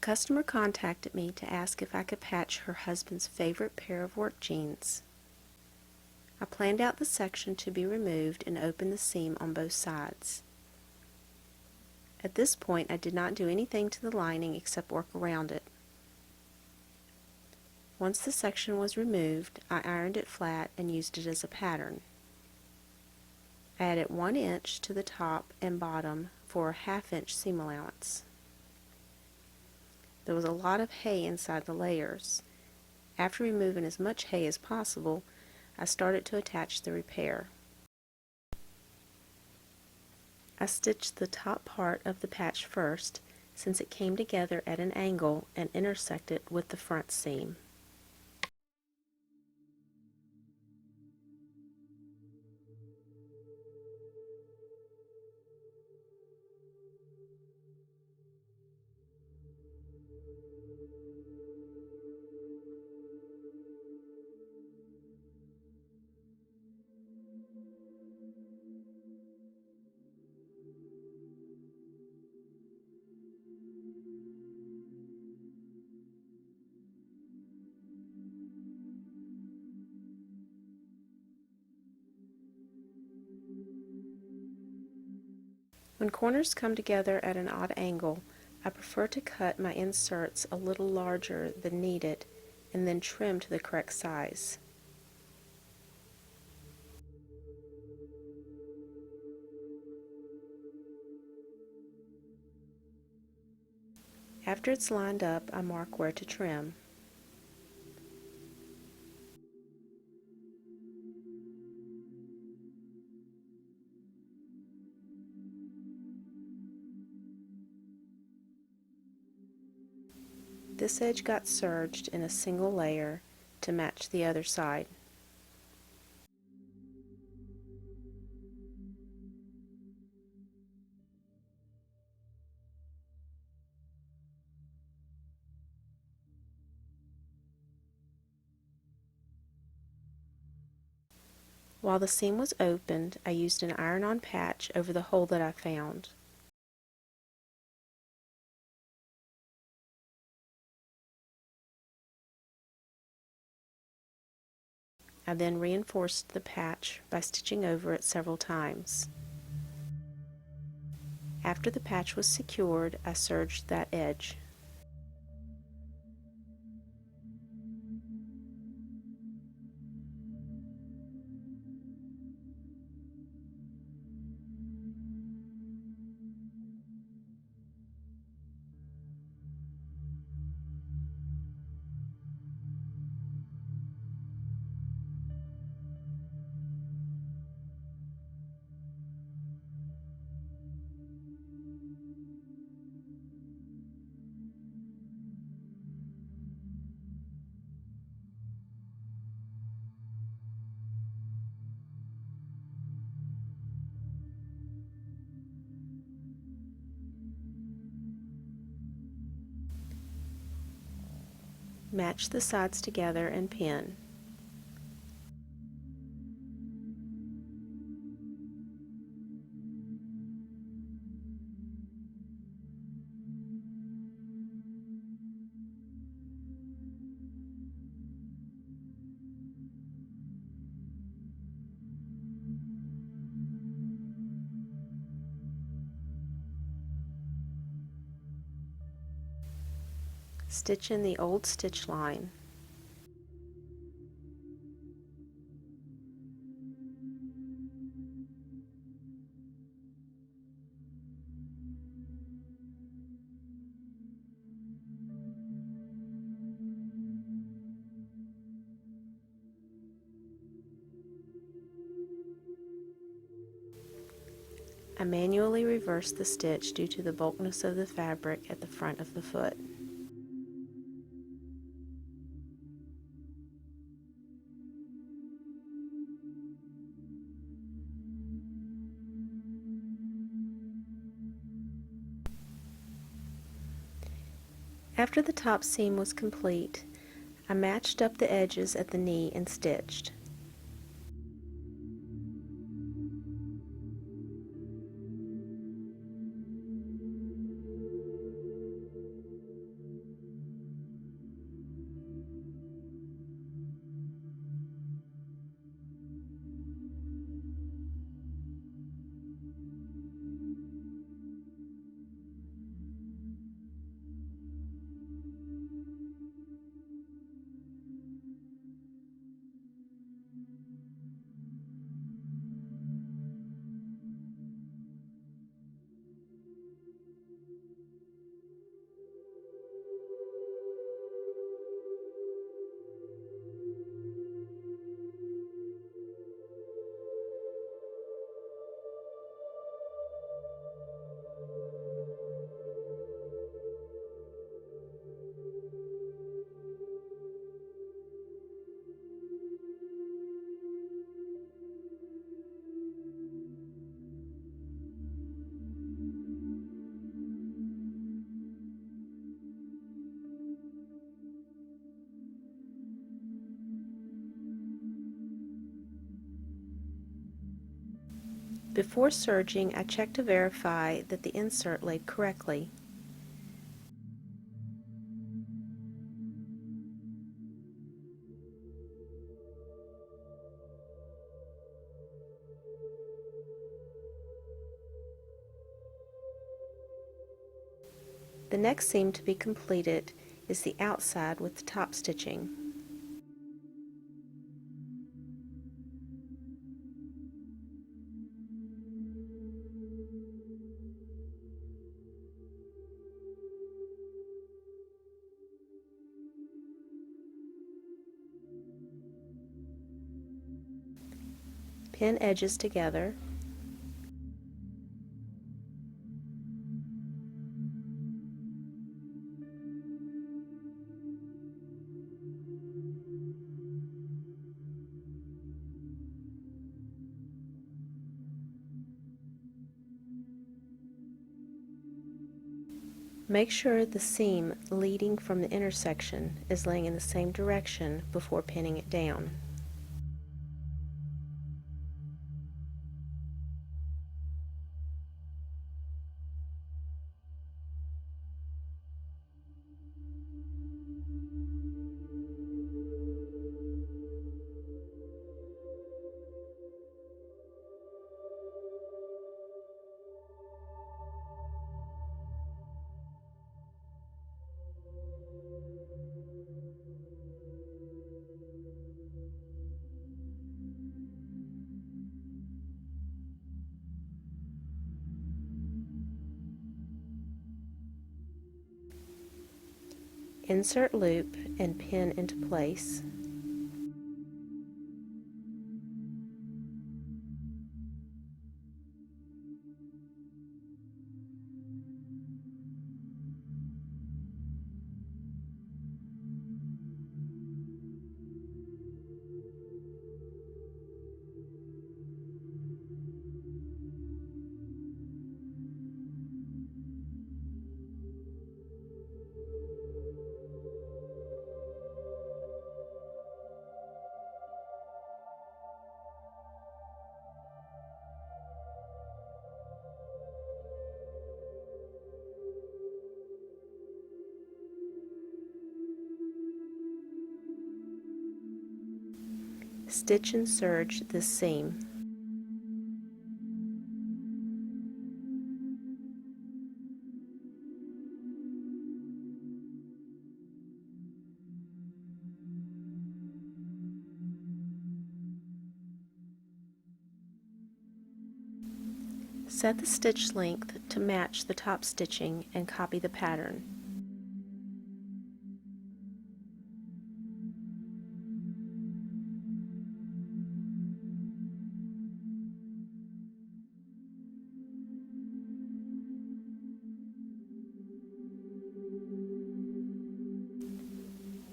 customer contacted me to ask if I could patch her husband's favorite pair of work jeans. I planned out the section to be removed and opened the seam on both sides. At this point, I did not do anything to the lining except work around it. Once the section was removed, I ironed it flat and used it as a pattern. I added 1 inch to the top and bottom for a 1/2 inch seam allowance. There was a lot of hay inside the layers. After removing as much hay as possible, I started to attach the repair. I stitched the top part of the patch first, since it came together at an angle and intersected with the front seam. When corners come together at an odd angle, I prefer to cut my inserts a little larger than needed and then trim to the correct size. After it's lined up, I mark where to trim. This edge got serged in a single layer to match the other side. While the seam was opened, I used an iron-on patch over the hole that I found. I then reinforced the patch by stitching over it several times. After the patch was secured, I serged that edge. Match the sides together and pin. Stitch in the old stitch line. I manually reversed the stitch due to the bulkiness of the fabric at the front of the foot. After the top seam was complete, I matched up the edges at the knee and stitched. Before serging, I check to verify that the insert laid correctly. The next seam to be completed is the outside with the top stitching. Pin edges together. Make sure the seam leading from the intersection is laying in the same direction before pinning it down. Insert loop and pin into place. Stitch and serge this seam. Set the stitch length to match the top stitching and copy the pattern.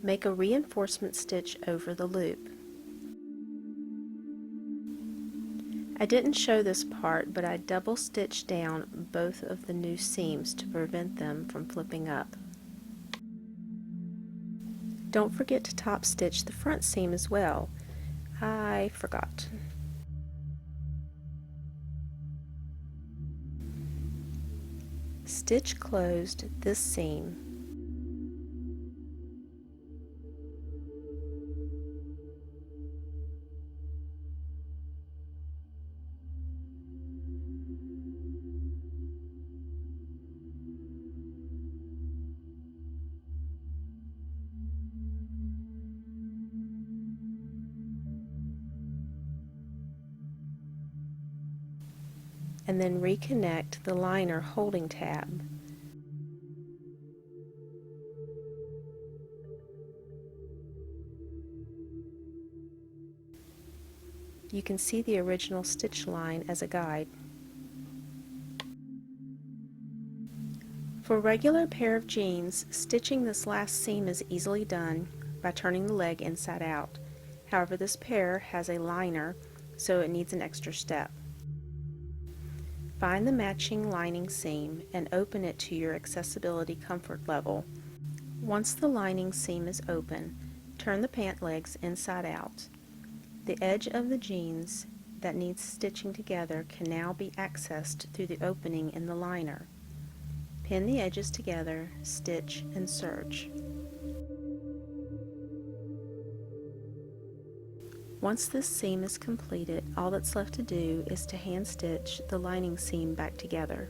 Make a reinforcement stitch over the loop. I didn't show this part, but I double stitched down both of the new seams to prevent them from flipping up. Don't forget to top stitch the front seam as well. I forgot. Stitch closed this seam. And then reconnect the liner holding tab. You can see the original stitch line as a guide. For a regular pair of jeans, stitching this last seam is easily done by turning the leg inside out. However, this pair has a liner, so it needs an extra step. Find the matching lining seam and open it to your accessibility comfort level. Once the lining seam is open, turn the pant legs inside out. The edge of the jeans that needs stitching together can now be accessed through the opening in the liner. Pin the edges together, stitch, and serge. Once this seam is completed, all that's left to do is to hand stitch the lining seam back together.